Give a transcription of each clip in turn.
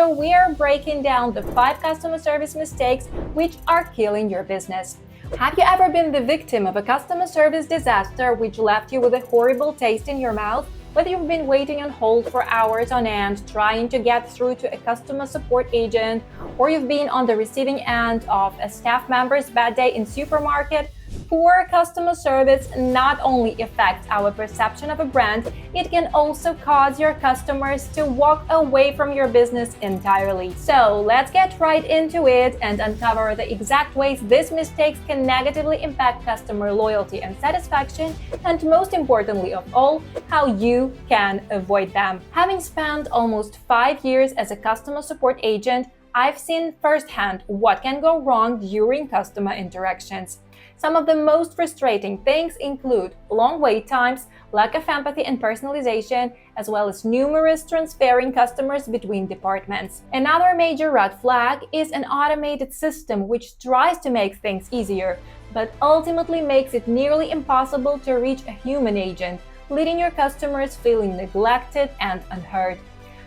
video, we are breaking down the 5 customer service mistakes which are killing your business. Have you ever been the victim of a customer service disaster which left you with a horrible taste in your mouth? Whether you've been waiting on hold for hours on end trying to get through to a customer support agent, or you've been on the receiving end of a staff member's bad day in supermarket, poor customer service not only affects our perception of a brand, it can also cause your customers to walk away from your business entirely. So let's get right into it and uncover the exact ways these mistakes can negatively impact customer loyalty and satisfaction, and most importantly of all, how you can avoid them. Having spent almost 5 years as a customer support agent, I've seen firsthand what can go wrong during customer interactions. Some of the most frustrating things include long wait times, lack of empathy and personalization, as well as numerous transferring customers between departments. Another major red flag is an automated system which tries to make things easier, but ultimately makes it nearly impossible to reach a human agent, leaving your customers feeling neglected and unheard.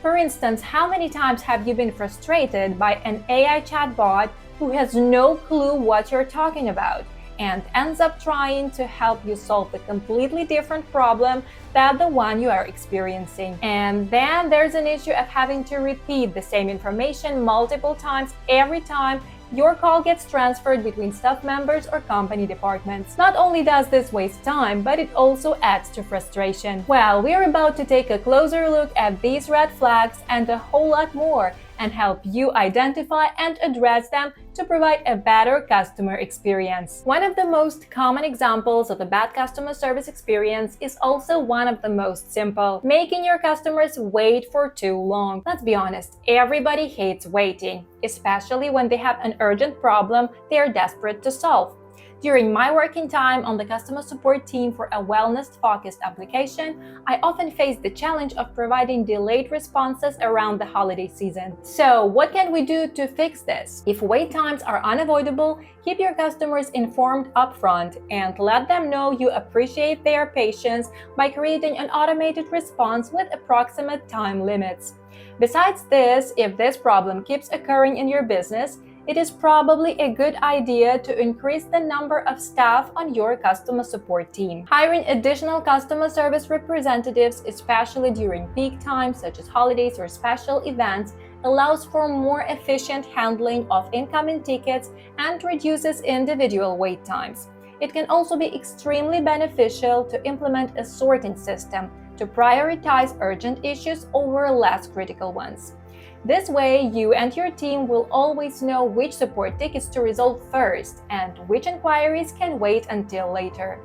For instance, how many times have you been frustrated by an AI chatbot who has no clue what you're talking about and ends up trying to help you solve a completely different problem than the one you are experiencing? And then there's an issue of having to repeat the same information multiple times every time your call gets transferred between staff members or company departments. Not only does this waste time, but it also adds to frustration. Well, we're about to take a closer look at these red flags and a whole lot more, and help you identify and address them to provide a better customer experience. One of the most common examples of a bad customer service experience is also one of the most simple: making your customers wait for too long. Let's be honest, everybody hates waiting, especially when they have an urgent problem they are desperate to solve. During my working time on the customer support team for a wellness-focused application, I often faced the challenge of providing delayed responses around the holiday season. So, what can we do to fix this? If wait times are unavoidable, keep your customers informed upfront and let them know you appreciate their patience by creating an automated response with approximate time limits. Besides this, if this problem keeps occurring in your business, it is probably a good idea to increase the number of staff on your customer support team. Hiring additional customer service representatives, especially during peak times such as holidays or special events, allows for more efficient handling of incoming tickets and reduces individual wait times. It can also be extremely beneficial to implement a sorting system to prioritize urgent issues over less critical ones. This way, you and your team will always know which support tickets to resolve first and which inquiries can wait until later.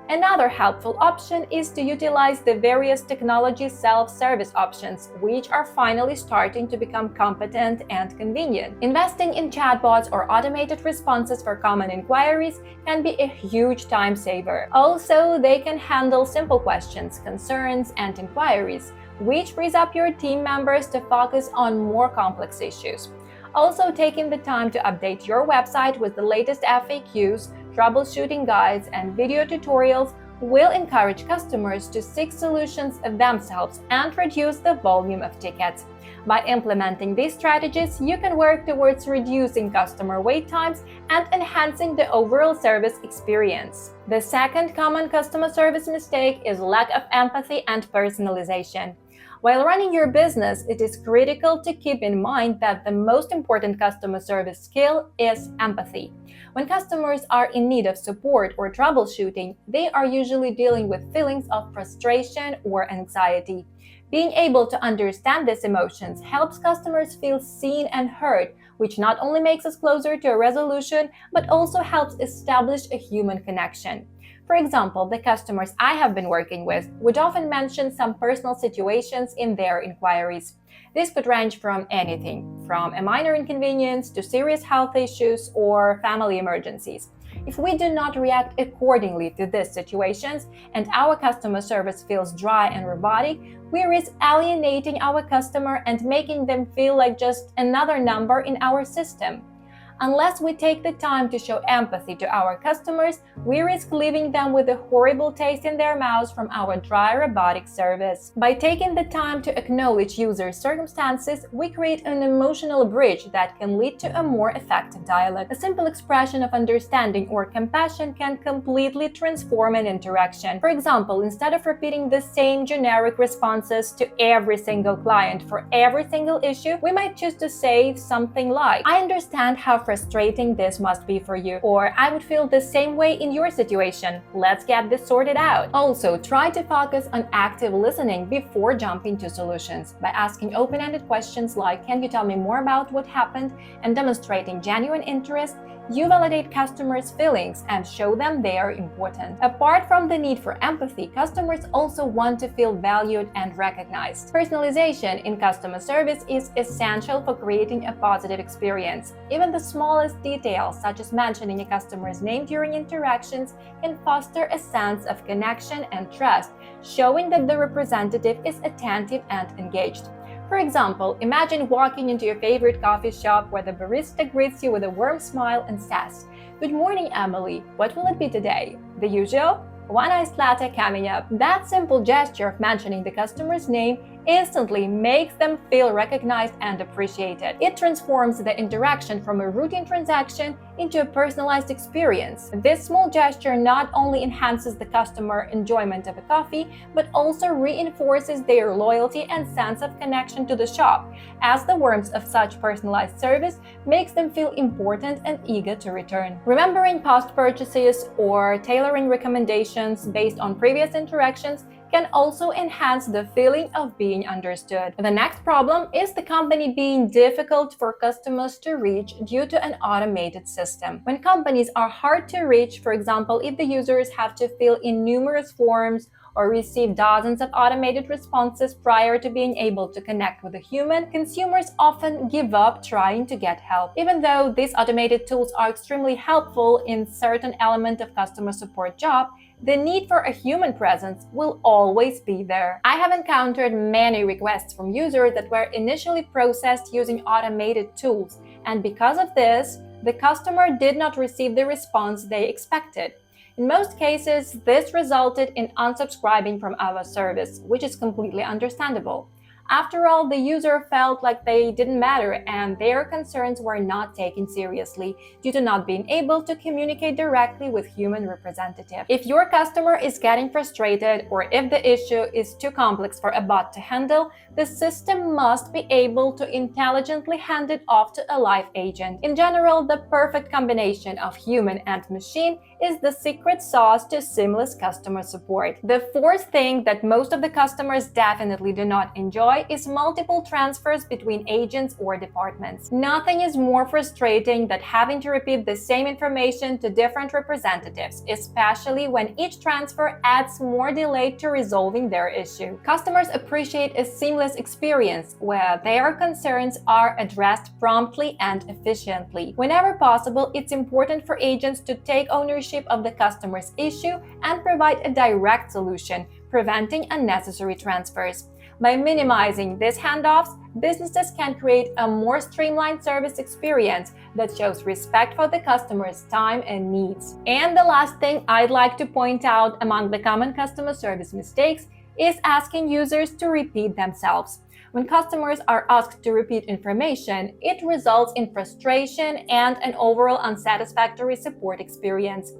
Another helpful option is to utilize the various technology self-service options, which are finally starting to become competent and convenient. Investing in chatbots or automated responses for common inquiries can be a huge time saver. Also, they can handle simple questions, concerns, and inquiries, which frees up your team members to focus on more complex issues. Also, taking the time to update your website with the latest FAQs, troubleshooting guides, and video tutorials will encourage customers to seek solutions themselves and reduce the volume of tickets. By implementing these strategies, you can work towards reducing customer wait times and enhancing the overall service experience. The second common customer service mistake is lack of empathy and personalization. While running your business, it is critical to keep in mind that the most important customer service skill is empathy. When customers are in need of support or troubleshooting, they are usually dealing with feelings of frustration or anxiety. Being able to understand these emotions helps customers feel seen and heard, which not only makes us closer to a resolution, but also helps establish a human connection. For example, the customers I have been working with would often mention some personal situations in their inquiries. This could range from anything, from a minor inconvenience to serious health issues or family emergencies. If we do not react accordingly to these situations and our customer service feels dry and robotic, we risk alienating our customer and making them feel like just another number in our system. Unless we take the time to show empathy to our customers, we risk leaving them with a horrible taste in their mouths from our dry robotic service. By taking the time to acknowledge users' circumstances, we create an emotional bridge that can lead to a more effective dialogue. A simple expression of understanding or compassion can completely transform an interaction. For example, instead of repeating the same generic responses to every single client for every single issue, we might choose to say something like, "I understand how frustrating this must be for you," or "I would feel the same way in your situation. Let's get this sorted out." Also, try to focus on active listening before jumping to solutions. By asking open-ended questions like, "Can you tell me more about what happened?" and demonstrating genuine interest, you validate customers' feelings and show them they are important. Apart from the need for empathy, customers also want to feel valued and recognized. Personalization in customer service is essential for creating a positive experience. Even the smallest details, such as mentioning a customer's name during interactions, can foster a sense of connection and trust, showing that the representative is attentive and engaged. For example, imagine walking into your favorite coffee shop where the barista greets you with a warm smile and says, "Good morning, Emily. What will it be today? The usual? One iced latte coming up." That simple gesture of mentioning the customer's name instantly makes them feel recognized and appreciated. It transforms the interaction from a routine transaction into a personalized experience. This small gesture not only enhances the customer enjoyment of a coffee, but also reinforces their loyalty and sense of connection to the shop, as the warmth of such personalized service makes them feel important and eager to return. Remembering past purchases or tailoring recommendations based on previous interactions can also enhance the feeling of being understood. The next problem is the company being difficult for customers to reach due to an automated system. When companies are hard to reach, for example, if the users have to fill in numerous forms or receive dozens of automated responses prior to being able to connect with a human, consumers often give up trying to get help. Even though these automated tools are extremely helpful in certain element of customer support job, the need for a human presence will always be there. I have encountered many requests from users that were initially processed using automated tools, and because of this, the customer did not receive the response they expected. In most cases, this resulted in unsubscribing from our service, which is completely understandable. After all, the user felt like they didn't matter and their concerns were not taken seriously due to not being able to communicate directly with human representative. If your customer is getting frustrated or if the issue is too complex for a bot to handle, the system must be able to intelligently hand it off to a live agent. In general, the perfect combination of human and machine is the secret sauce to seamless customer support. The fourth thing that most of the customers definitely do not enjoy is multiple transfers between agents or departments. Nothing is more frustrating than having to repeat the same information to different representatives, especially when each transfer adds more delay to resolving their issue. Customers appreciate a seamless experience where their concerns are addressed promptly and efficiently. Whenever possible, it's important for agents to take ownership of the customer's issue and provide a direct solution, preventing unnecessary transfers. By minimizing these handoffs, businesses can create a more streamlined service experience that shows respect for the customer's time and needs. And the last thing I'd like to point out among the common customer service mistakes is asking users to repeat themselves. When customers are asked to repeat information, it results in frustration and an overall unsatisfactory support experience.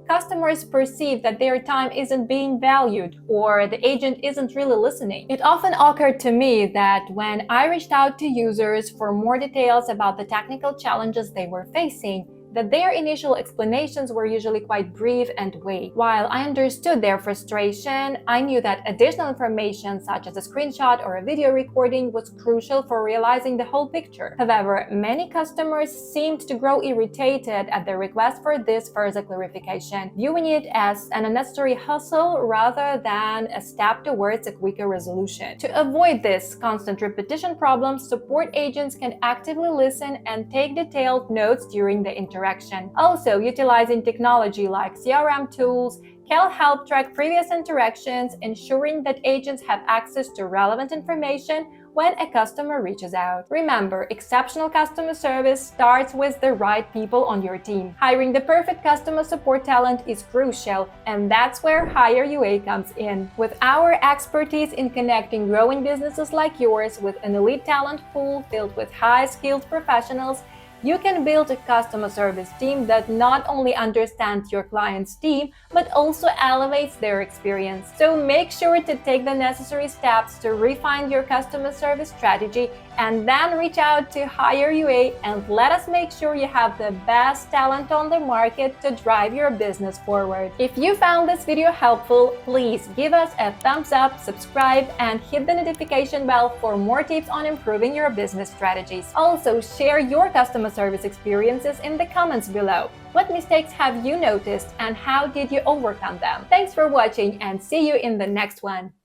Customers perceive that their time isn't being valued or the agent isn't really listening. It often occurred to me that when I reached out to users for more details about the technical challenges they were facing, that their initial explanations were usually quite brief and vague. While I understood their frustration, I knew that additional information such as a screenshot or a video recording was crucial for realizing the whole picture. However, many customers seemed to grow irritated at the request for this further clarification, viewing it as an unnecessary hustle rather than a step towards a quicker resolution. To avoid this constant repetition problem, support agents can actively listen and take detailed notes during the interaction. Also, utilizing technology like CRM tools can help track previous interactions, ensuring that agents have access to relevant information when a customer reaches out. Remember, exceptional customer service starts with the right people on your team. Hiring the perfect customer support talent is crucial, and that's where Hire UA comes in. With our expertise in connecting growing businesses like yours with an elite talent pool filled with high-skilled professionals, you can build a customer service team that not only understands your client's team, but also elevates their experience. So make sure to take the necessary steps to refine your customer service strategy and then reach out to Hire UA and let us make sure you have the best talent on the market to drive your business forward. If you found this video helpful, please give us a thumbs up, subscribe, and hit the notification bell for more tips on improving your business strategies. Also, share your customer service experiences in the comments below. What mistakes have you noticed and how did you overcome them? Thanks for watching and see you in the next one.